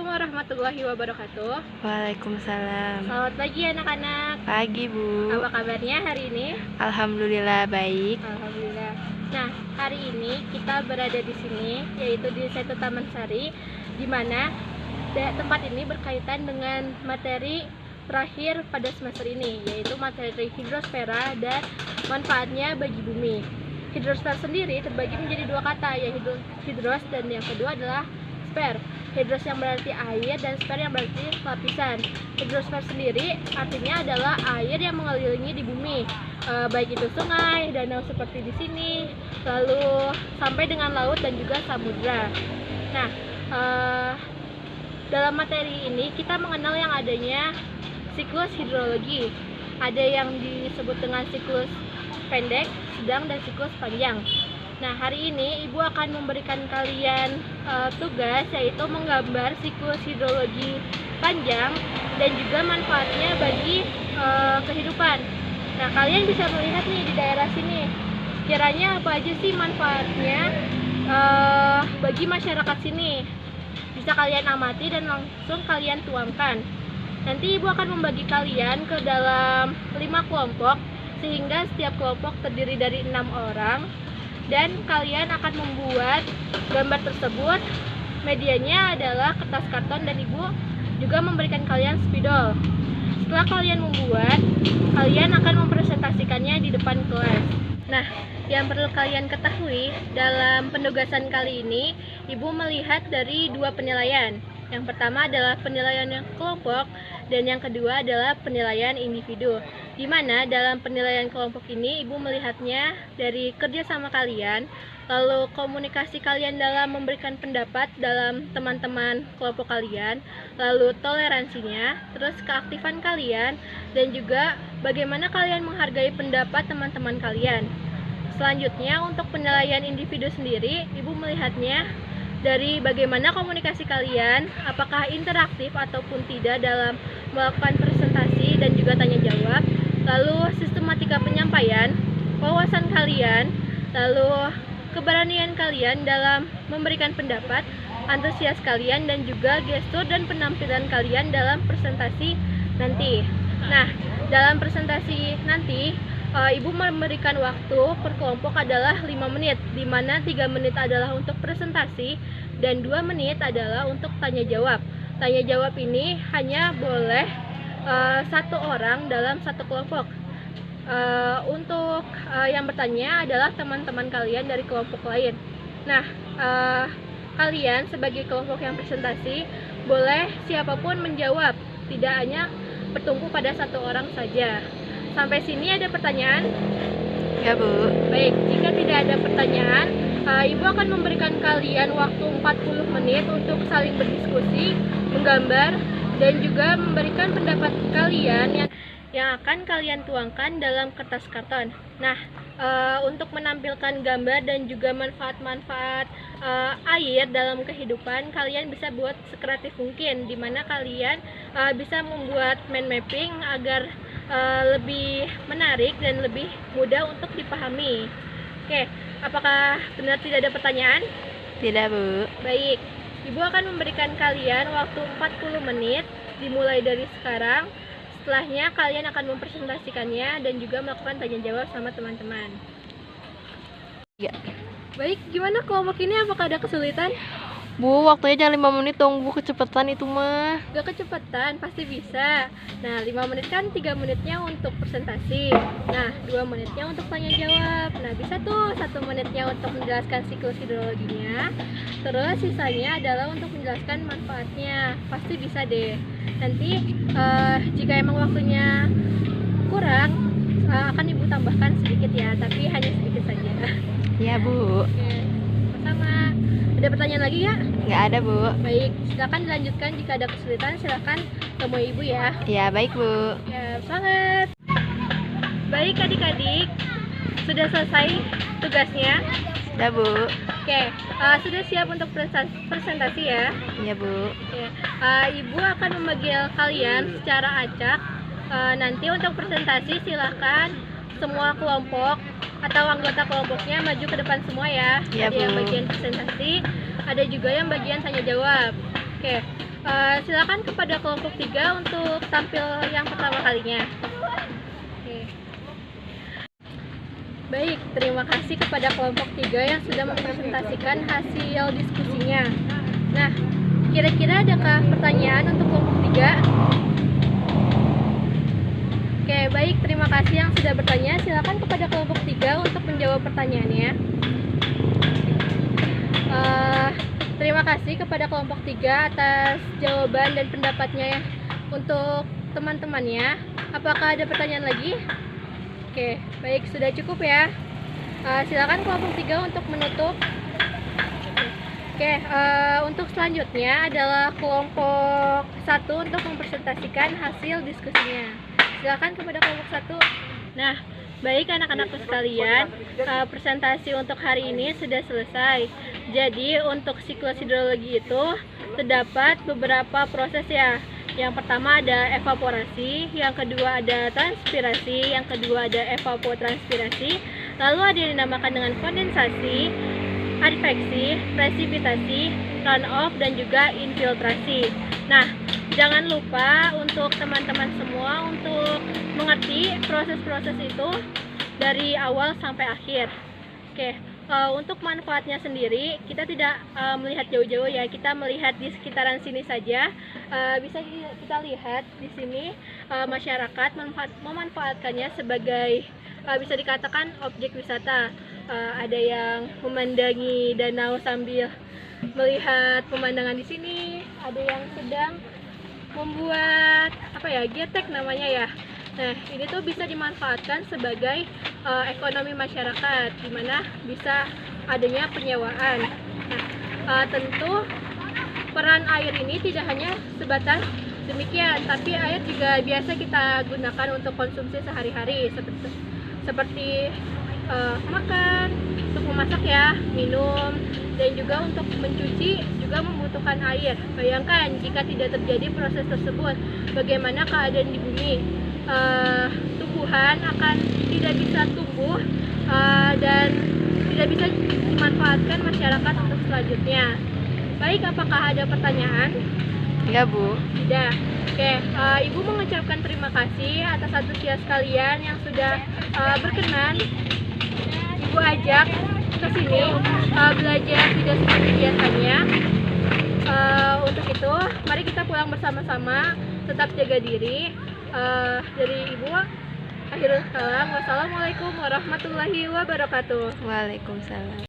warahmatullahi wabarakatuh. Waalaikumsalam. Selamat pagi anak-anak. Pagi, Bu. Apa kabarnya hari ini? Alhamdulillah baik. Alhamdulillah. Nah, hari ini kita berada di sini, yaitu di Setu Taman Sari, di mana tempat ini berkaitan dengan materi terakhir pada semester ini, yaitu materi hidrosfera dan manfaatnya bagi bumi. Hidrosfer sendiri terbagi menjadi dua kata, yaitu hidros dan yang kedua adalah sfer. Hidros yang berarti air dan sfer yang berarti lapisan. Hidrosfer sendiri artinya adalah air yang mengelilingi di bumi, baik itu sungai, danau seperti di sini, lalu sampai dengan laut dan juga samudra. Nah, dalam materi ini kita mengenal yang adanya siklus hidrologi. Ada yang disebut dengan siklus pendek, sedang, dan siklus panjang. Nah, hari ini Ibu akan memberikan kalian tugas, yaitu menggambar siklus hidrologi panjang dan juga manfaatnya bagi kehidupan. Nah, kalian bisa melihat nih di daerah sini, kiranya apa aja sih manfaatnya bagi masyarakat sini. Bisa kalian amati dan langsung kalian tuangkan. Nanti Ibu akan membagi kalian ke dalam 5 kelompok, sehingga setiap kelompok terdiri dari 6 orang. Dan kalian akan membuat gambar tersebut. Medianya adalah kertas karton dan Ibu juga memberikan kalian spidol. Setelah kalian membuat, kalian akan mempresentasikannya di depan kelas. Nah, yang perlu kalian ketahui dalam penugasan kali ini, Ibu melihat dari 2 penilaian. Yang pertama adalah penilaian yang kelompok dan yang kedua adalah penilaian individu. Di mana dalam penilaian kelompok ini Ibu melihatnya dari kerjasama kalian, lalu komunikasi kalian dalam memberikan pendapat dalam teman-teman kelompok kalian, lalu toleransinya, terus keaktifan kalian, dan juga bagaimana kalian menghargai pendapat teman-teman kalian. Selanjutnya untuk penilaian individu sendiri, Ibu melihatnya dari bagaimana komunikasi kalian, apakah interaktif ataupun tidak dalam melakukan presentasi dan juga tanya jawab, lalu sistematika penyampaian, wawasan kalian, lalu keberanian kalian dalam memberikan pendapat, antusias kalian, dan juga gestur dan penampilan kalian dalam presentasi nanti. Nah, dalam presentasi nanti Ibu memberikan waktu per kelompok adalah 5 menit, di mana 3 menit adalah untuk presentasi dan 2 menit adalah untuk tanya jawab. Tanya jawab ini hanya boleh 1 orang dalam 1 kelompok. Untuk yang bertanya adalah teman-teman kalian dari kelompok lain. Nah, kalian sebagai kelompok yang presentasi boleh siapapun menjawab, tidak hanya bertumpu pada 1 orang saja. Sampai sini ada pertanyaan? Ya, Bu. Baik, jika tidak ada pertanyaan, Ibu akan memberikan kalian waktu 40 menit untuk saling berdiskusi, menggambar, dan juga memberikan pendapat kalian yang akan kalian tuangkan dalam kertas karton. Nah, untuk menampilkan gambar dan juga manfaat-manfaat air dalam kehidupan, kalian bisa buat sekreatif mungkin, di mana kalian bisa membuat mind mapping agar lebih menarik dan lebih mudah untuk dipahami. Oke, apakah benar tidak ada pertanyaan? Tidak, Bu. Baik, Ibu akan memberikan kalian waktu 40 menit dimulai dari sekarang. Setelahnya kalian akan mempresentasikannya dan juga melakukan tanya jawab sama teman-teman. Ya. Baik, gimana kelompok ini, apakah ada kesulitan? Bu, waktunya jangan 5 menit dong, Bu. Kecepatan itu mah. Gak kecepatan, pasti bisa. Nah, 5 menit kan 3 menitnya untuk presentasi. Nah, 2 menitnya untuk tanya jawab. Nah, bisa tuh 1 menitnya untuk menjelaskan siklus hidrologinya. Terus sisanya adalah untuk menjelaskan manfaatnya. Pasti bisa deh. Nanti jika emang waktunya kurang, akan Ibu tambahkan sedikit ya, tapi hanya sedikit saja. Ya, Bu. Oke, sama. Ada pertanyaan lagi ya? Nggak ada, Bu. Baik, silakan dilanjutkan. Jika ada kesulitan, silakan temui Ibu ya. Ya, baik, Bu. Ya, semangat. Baik adik-adik, sudah selesai tugasnya? Sudah, Bu. Oke, sudah siap untuk presentasi ya? Iya, Bu. Oke, Ibu akan memanggil kalian secara acak. Nanti untuk presentasi silakan semua kelompok atau anggota kelompoknya maju ke depan semua ya. Iya, Ada yang Bu. bagian presentasi, ada juga yang bagian tanya jawab. Oke, Silakan kepada kelompok 3 untuk tampil yang pertama kalinya. Oke. Baik, terima kasih kepada kelompok 3 yang sudah mempresentasikan hasil diskusinya. Nah, kira-kira adakah pertanyaan untuk kelompok 3? Oke, baik, terima kasih yang sudah bertanya. Silakan kepada kelompok 3 untuk menjawab pertanyaannya. Terima kasih kepada kelompok 3 atas jawaban dan pendapatnya ya. Untuk teman-temannya, apakah ada pertanyaan lagi? Oke, baik, sudah cukup ya. Silakan kelompok 3 untuk menutup. Oke, untuk selanjutnya adalah kelompok 1 untuk mempresentasikan hasil diskusinya. Silakan kepada kelompok 1. Nah, baik anak-anakku sekalian, presentasi untuk hari ini sudah selesai. Jadi untuk siklus hidrologi itu terdapat beberapa proses ya. Yang pertama ada evaporasi, yang kedua ada transpirasi, yang kedua ada evapotranspirasi, lalu ada yang dinamakan dengan kondensasi, adveksi, presipitasi, runoff, dan juga infiltrasi. Nah, jangan lupa untuk teman-teman semua untuk mengerti proses-proses itu dari awal sampai akhir. Oke, untuk manfaatnya sendiri kita tidak melihat jauh-jauh ya, kita melihat di sekitaran sini saja. Bisa kita lihat di sini masyarakat memanfaatkannya sebagai bisa dikatakan objek wisata. Ada yang memandangi danau sambil melihat pemandangan di sini, ada yang sedang membuat getek namanya ya. Nah, ini tuh bisa dimanfaatkan sebagai ekonomi masyarakat, di mana bisa adanya penyewaan. Nah, tentu peran air ini tidak hanya sebatas demikian, tapi air juga biasa kita gunakan untuk konsumsi sehari-hari seperti makan, untuk memasak ya, minum, dan juga untuk mencuci juga membutuhkan air. Bayangkan jika tidak terjadi proses tersebut, bagaimana keadaan di bumi? Tumbuhan akan tidak bisa tumbuh dan tidak bisa dimanfaatkan masyarakat untuk selanjutnya. Baik, apakah ada pertanyaan? Enggak, Bu. Tidak. Oke, Ibu mengucapkan terima kasih atas antusias kalian yang sudah berkenan Ibu ajak ke sini belajar tidak seperti biasanya. Untuk itu, mari kita pulang bersama-sama, tetap jaga diri. Dari Ibu, akhirul kalam, wassalamualaikum warahmatullahi wabarakatuh. Waalaikumsalam.